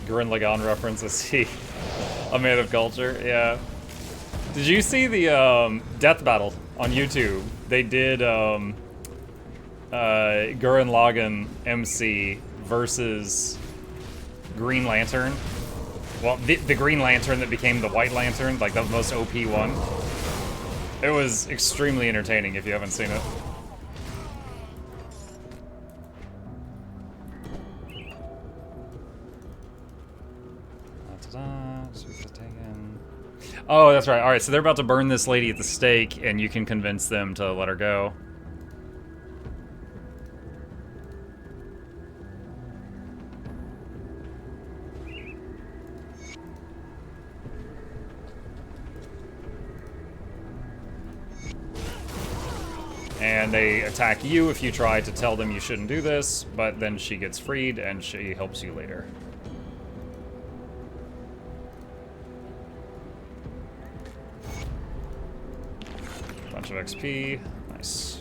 Gurren Lagann reference. I see. A man of culture, yeah. Did you see the death battle on YouTube? They did Gurren Lagann MC versus Green Lantern. Well, the Green Lantern that became the White Lantern, like the most OP one. It was extremely entertaining if you haven't seen it. Oh, that's right. Alright, so they're about to burn this lady at the stake, and you can convince them to let her go. And they attack you if you try to tell them you shouldn't do this, but then she gets freed and she helps you later. Bunch of XP. Nice.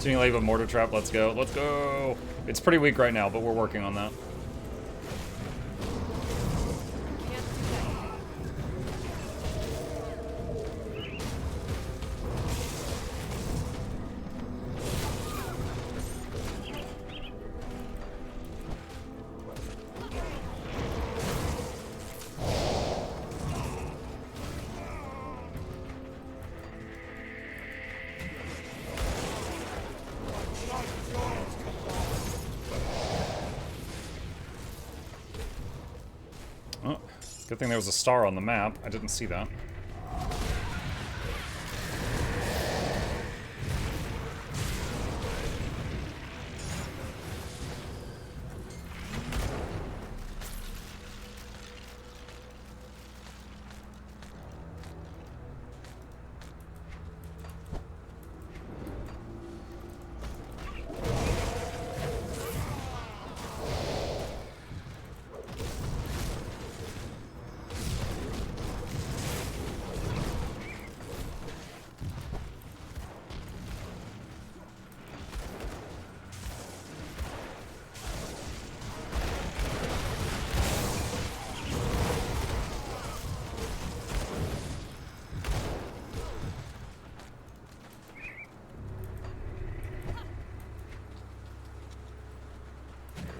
Tuning late with Mortar Trap, let's go. Let's go! It's pretty weak right now, but we're working on that. Good thing there was a star on the map. I didn't see that.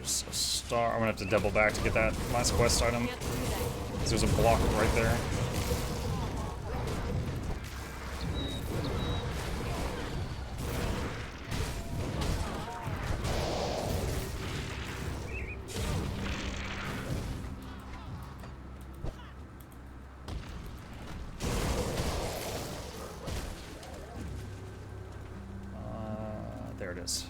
There's a star. I'm gonna have to double back to get that last quest item. There's a block right there. There it is.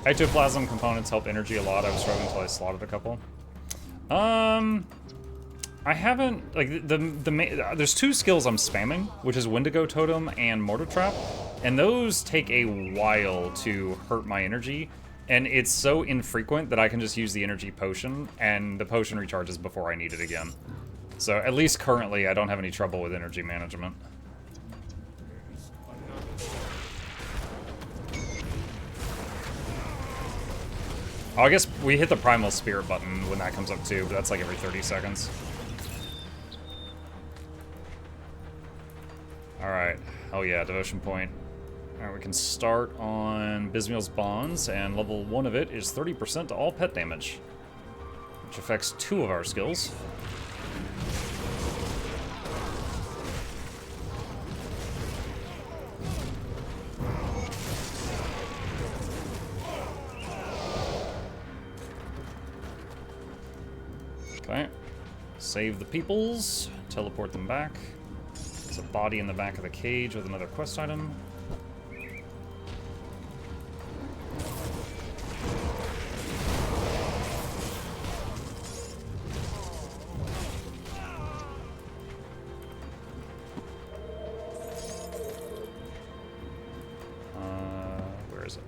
Ectoplasm components help energy a lot. I was struggling until I slotted a couple. I haven't, like, there's two skills I'm spamming, which is Wendigo Totem and Mortar Trap, and those take a while to hurt my energy, and it's so infrequent that I can just use the energy potion, and the potion recharges before I need it again. So at least currently, I don't have any trouble with energy management. Oh, I guess we hit the Primal Spirit button when that comes up too, but that's like every 30 seconds. Alright, oh yeah, Devotion Point. Alright, we can start on Bismuel's Bonds, and level 1 of it is 30% to all pet damage, which affects 2 of our skills. Okay, save the peoples, teleport them back. There's a body in the back of the cage with another quest item.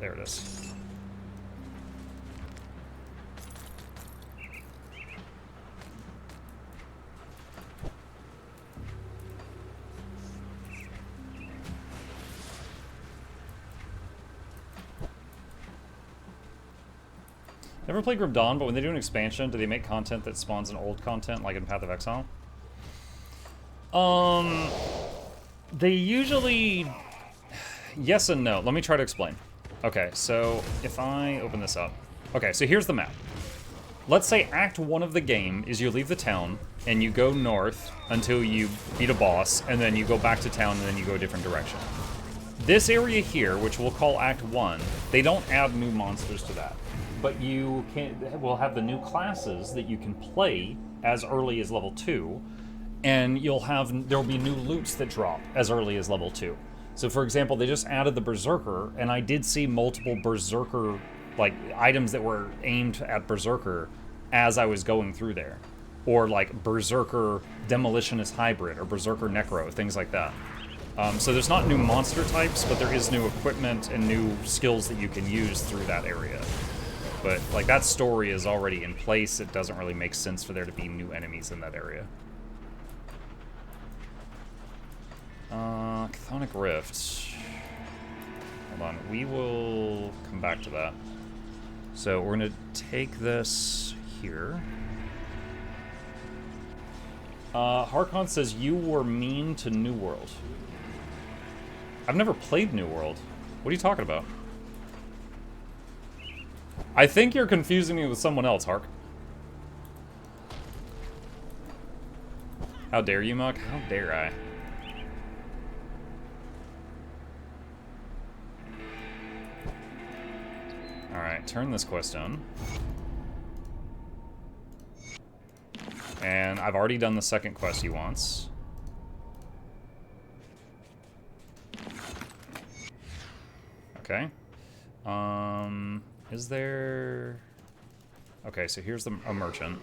There it is. Never played Grim Dawn, but when they do an expansion, do they make content that spawns in old content, like in Path of Exile? They usually... Yes and no. Let me try to explain. Okay, so if I open this up. Okay, so here's the map. Let's say Act 1 of the game is you leave the town, and you go north until you beat a boss, and then you go back to town, and then you go a different direction. This area here, which we'll call Act 1, they don't add new monsters to that. But you will have the new classes that you can play as early as level 2, and there'll be new loots that drop as early as level 2. So for example, they just added the Berserker, and I did see multiple Berserker, like, items that were aimed at Berserker as I was going through there. Or like Berserker Demolitionist Hybrid, or Berserker Necro, things like that. So there's not new monster types, but there is new equipment and new skills that you can use through that area. But, like, that story is already in place. It doesn't really make sense for there to be new enemies in that area. Chthonic Rift. Hold on. We will come back to that. So, we're going to take this here. Harkon says, you were mean to New World. I've never played New World. What are you talking about? I think you're confusing me with someone else, Hark. How dare you, Muck? How dare I? Alright, turn this quest on. And I've already done the second quest he wants. Okay. Is there... Okay, so here's a merchant.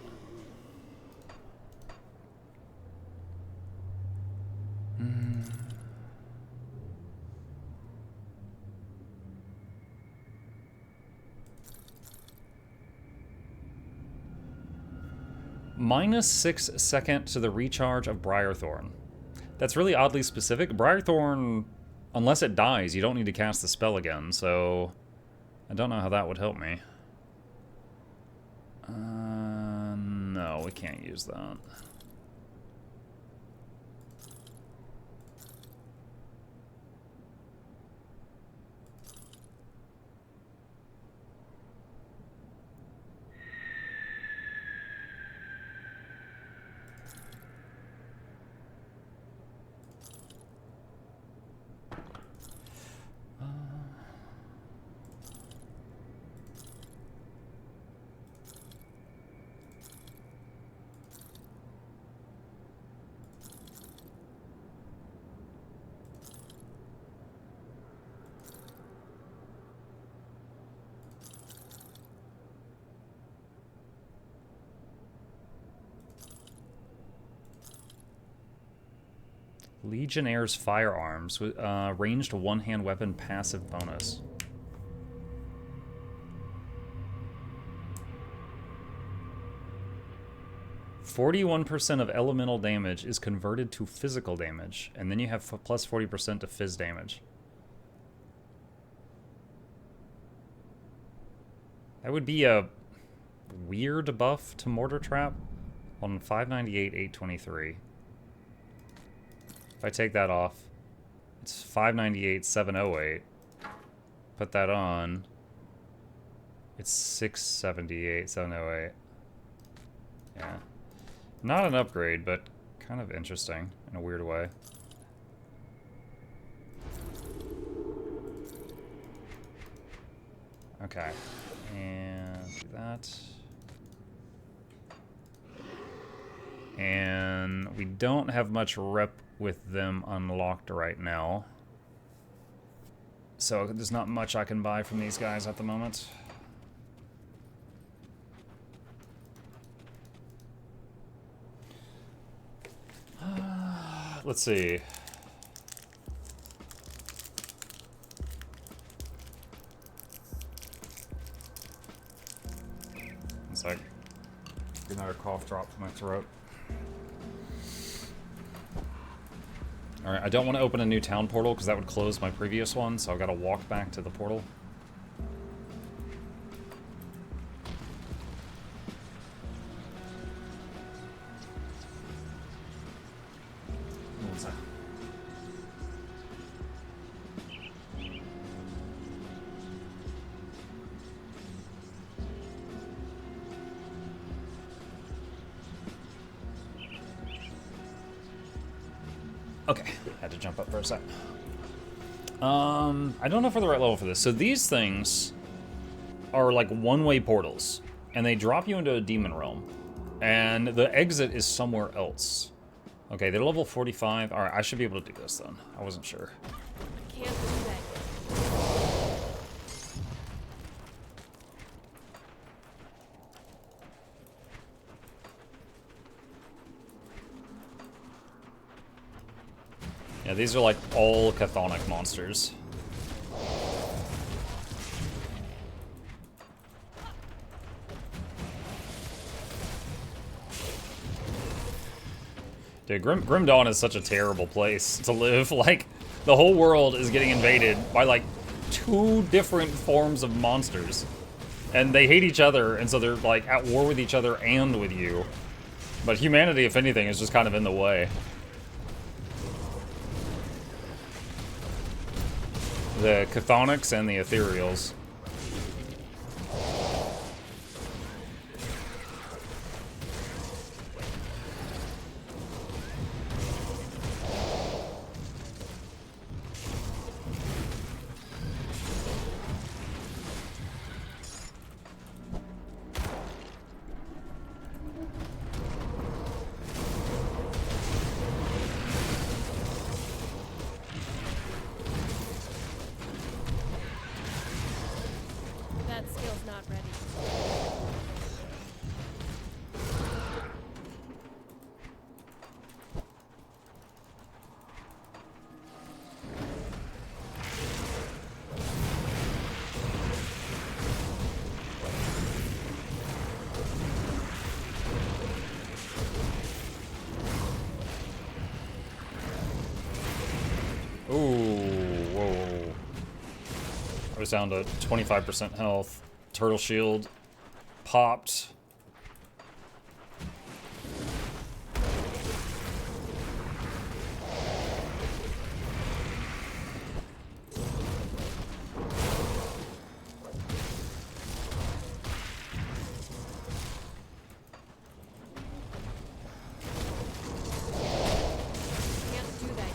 -6 second to the recharge of Briarthorn. That's really oddly specific. Briarthorn, unless it dies, you don't need to cast the spell again, so... I don't know how that would help me. No, we can't use that. Legionnaire's Firearms with ranged one-hand weapon passive bonus. +41% of elemental damage is converted to physical damage, and then you have plus 40% to phys damage. That would be a weird buff to Mortar Trap on 598, 823. If I take that off, it's 598, 708. Put that on, it's 678, 708. Yeah. Not an upgrade, but kind of interesting in a weird way. Okay. And do that. And we don't have much rep with them unlocked right now. So there's not much I can buy from these guys at the moment. Let's see. dropped my throat. Alright, I don't want to open a new town portal because that would close my previous one, so I've got to walk back to the portal. What's that? Okay, had to jump up for a sec. I don't know if we're the right level for this. So these things are like one-way portals, and they drop you into a demon realm, and the exit is somewhere else. Okay, they're level 45. All right, I should be able to do this then. I wasn't sure. Can't do that. Yeah, these are like all chthonic monsters. Dude, Grim Dawn is such a terrible place to live. Like, the whole world is getting invaded by like 2 different forms of monsters. And they hate each other, and so they're like at war with each other and with you. But humanity, if anything, is just kind of in the way. The chthonics and the ethereals. That skill's not ready. Ooh, whoa. I was down to 25% health. Turtle shield popped. Can't do that.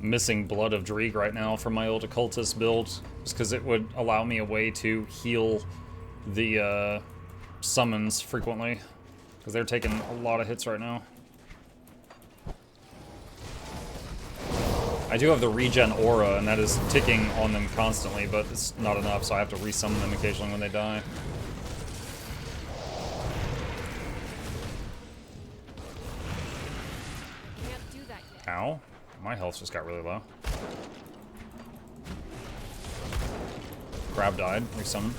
Missing Blood of Dreeg right now from my old occultist build, just because it would allow me a way to heal the summons frequently, because they're taking a lot of hits right now. I do have the regen aura, and that is ticking on them constantly, but it's not enough, so I have to resummon them occasionally when they die. Can't do that yet. Ow. My health just got really low. Crab died. Resummon.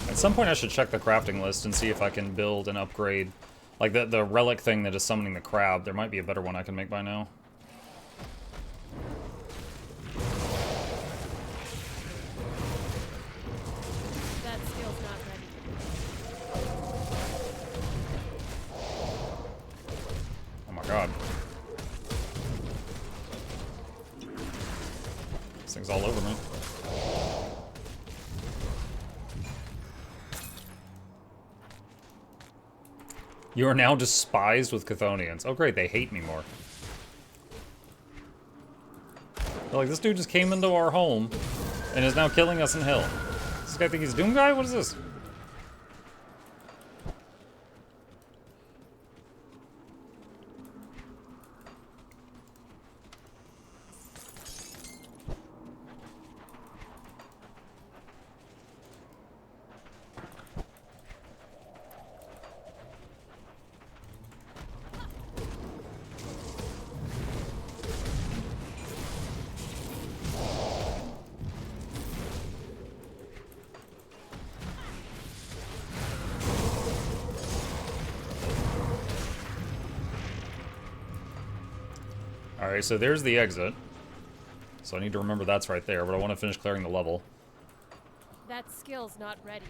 At some point I should check the crafting list and see if I can build and upgrade. Like the relic thing that is summoning the crab. There might be a better one I can make by now. That skill's not ready. Oh my god. This thing's all over me. You are now despised with Chthonians. Oh great, they hate me more. They're like, this dude just came into our home and is now killing us in hell. Does this guy think he's Doom Guy? What is this? Alright, so there's the exit. So I need to remember that's right there, but I want to finish clearing the level. That skill's not ready.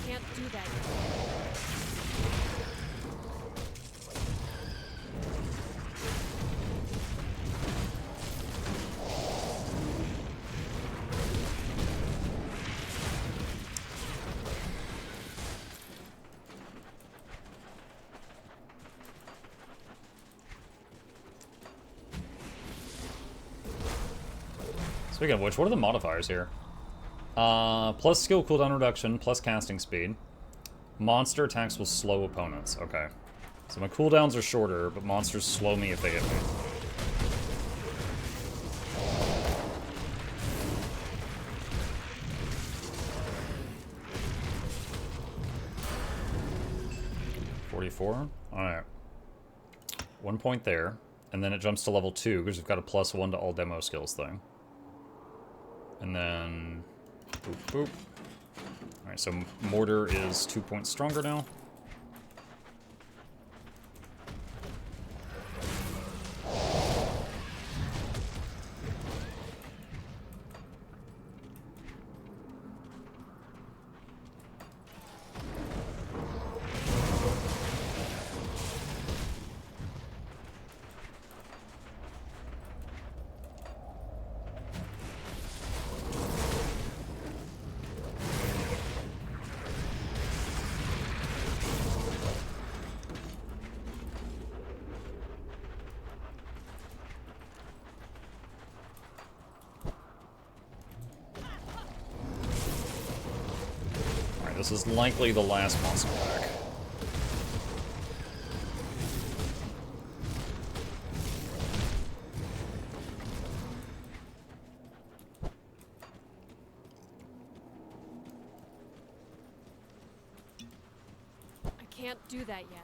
Can't do that yet. Speaking of which, what are the modifiers here? Plus skill cooldown reduction, plus casting speed. Monster attacks will slow opponents. Okay. So my cooldowns are shorter, but monsters slow me if they hit me. Alright. 1 point there. And then it jumps to level 2, because we've got a +1 to all demo skills thing. And then... boop, boop. Alright, so Mortar is 2 points stronger now. This is likely the last monster pack. I can't do that yet.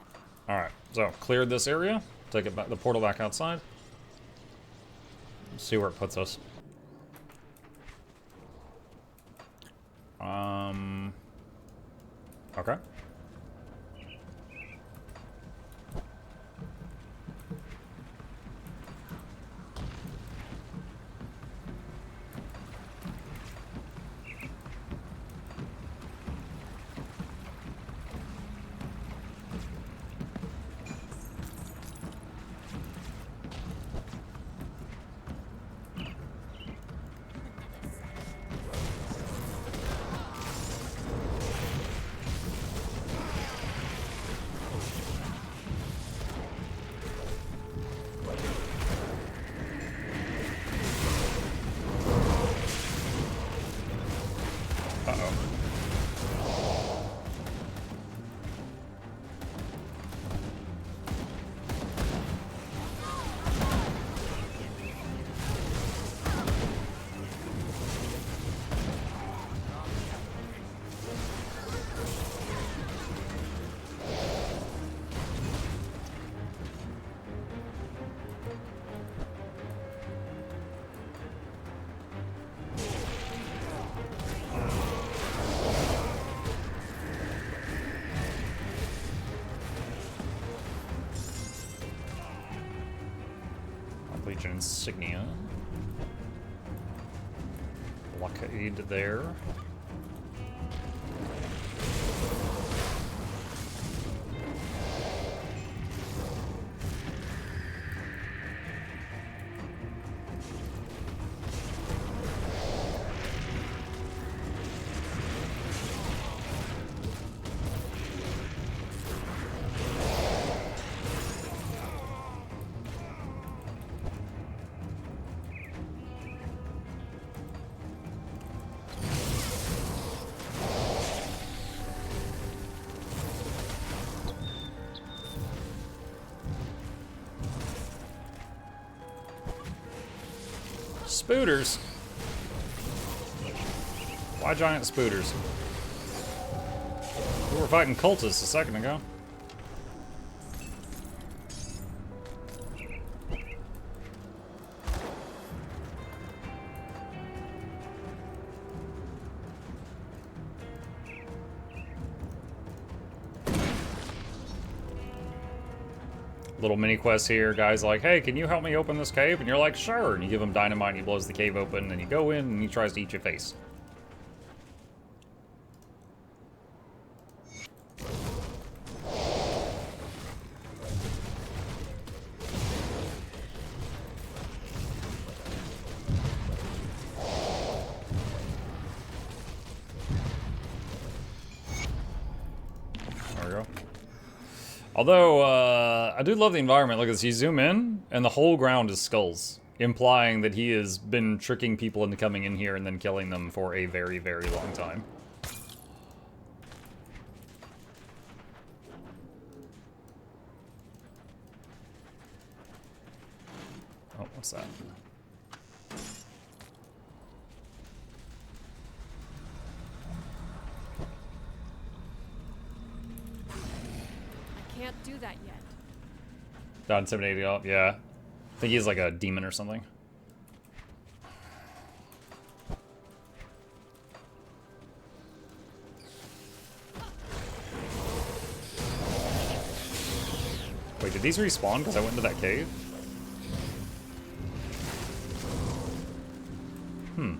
Alright, so cleared this area. Take it back, the portal back outside. See where it puts us. Okay. Legion insignia. Blockade there. Spooters? Why giant spooters? We were fighting cultists a second ago. Little mini quest here, guys like, hey, can you help me open this cave? And you're like, sure. And you give him dynamite and he blows the cave open, and you go in and he tries to eat your face. There we go. Although, I do love the environment. Look at this. You zoom in, and the whole ground is skulls, implying that he has been tricking people into coming in here and then killing them for a very, very long time. Oh, what's that? Can't do that yet. Not intimidating up, yeah. I think he's like a demon or something. Wait, did these respawn because I went into that cave? Hmm.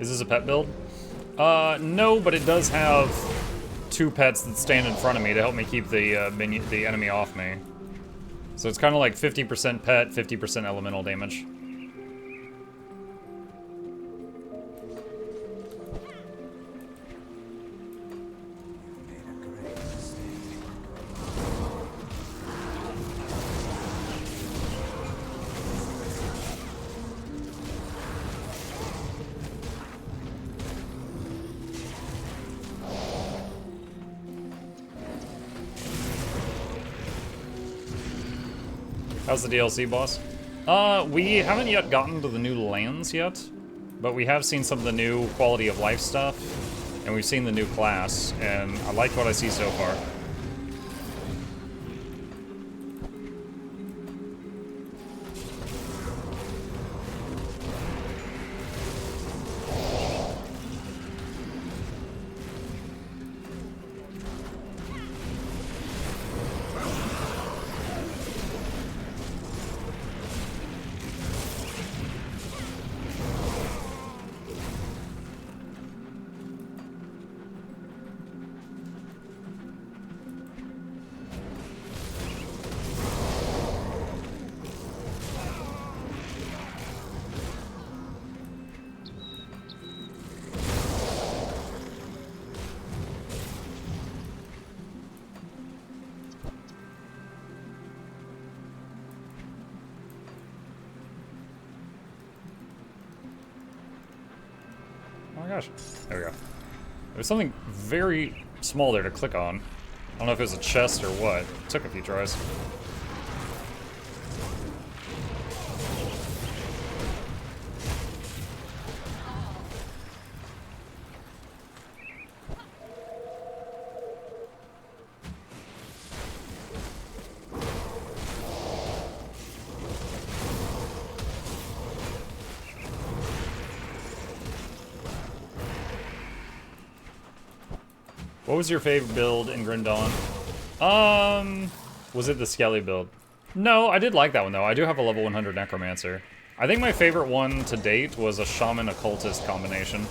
Is this a pet build? No, but it does have 2 pets that stand in front of me to help me keep the enemy off me. So it's kind of like 50% pet, 50% elemental damage. How's the DLC, boss? We haven't yet gotten to the new lands yet, but we have seen some of the new quality of life stuff, and we've seen the new class, and I like what I see so far. Oh my gosh. There we go. There's something very small there to click on. I don't know if it was a chest or what. It took a few tries. What was your favorite build in Grim Dawn? Was it the Skelly build? No, I did like that one though. I do have a level 100 Necromancer. I think my favorite one to date was a Shaman Occultist combination.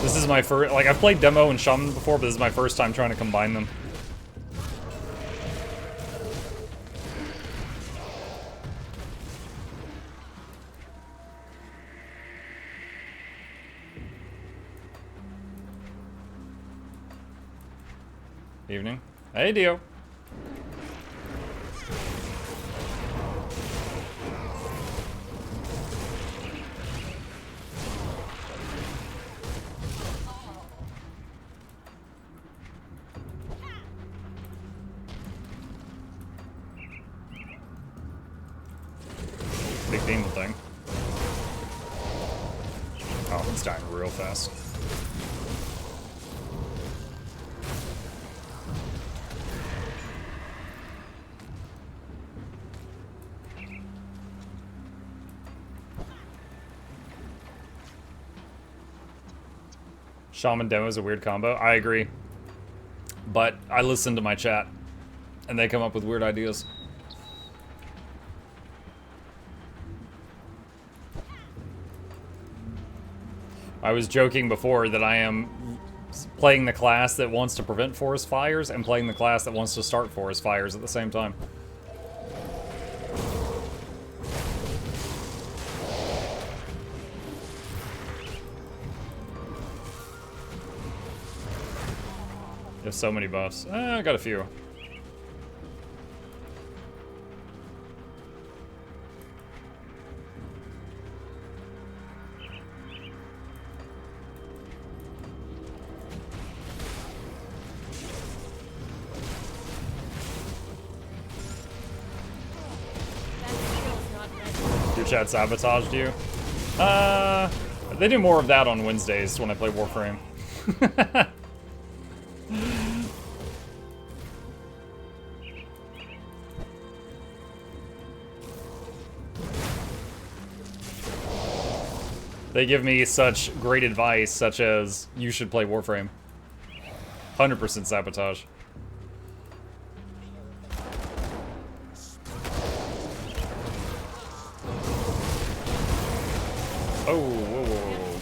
This is my first, like, I've played Demo and Shaman before, but this is my first time trying to combine them. Evening. Hey, Dio. Big demon thing. Oh, it's dying real fast. Shaman Demo is a weird combo. I agree. But I listen to my chat, and they come up with weird ideas. I was joking before that I am playing the class that wants to prevent forest fires and playing the class that wants to start forest fires at the same time. You have so many buffs. I got a few. Your chat sabotaged you? They do more of that on Wednesdays when I play Warframe. They give me such great advice, such as, you should play Warframe. 100% sabotage. Oh, whoa, whoa, whoa.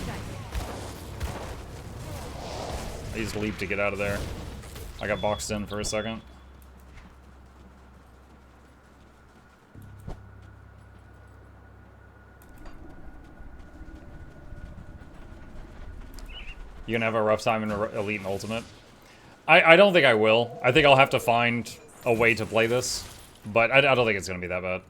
I used leap to get out of there. I got boxed in for a second. You gonna have a rough time in Elite and Ultimate? I don't think I will. I think I'll have to find a way to play this, but I don't think it's gonna be that bad.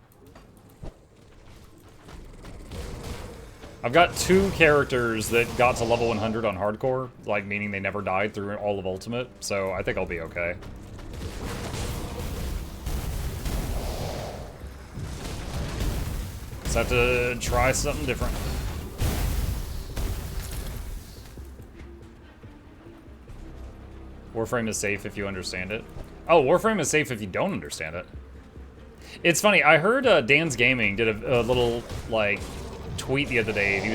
I've got 2 characters that got to level 100 on hardcore, like meaning they never died through all of Ultimate, so I think I'll be okay. Just have to try something different. Warframe is safe if you understand it. Oh, Warframe is safe if you don't understand it. It's funny, I heard Dan's Gaming did a little, like, tweet the other day. He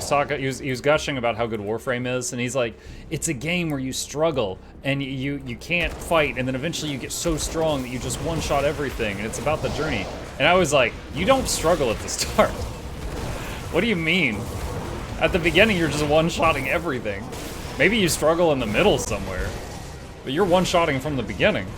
was gushing about how good Warframe is, and he's like, it's a game where you struggle, and you can't fight, and then eventually you get so strong that you just one-shot everything, and it's about the journey. And I was like, you don't struggle at the start. What do you mean? At the beginning, you're just one-shotting everything. Maybe you struggle in the middle somewhere. But you're one-shotting from the beginning.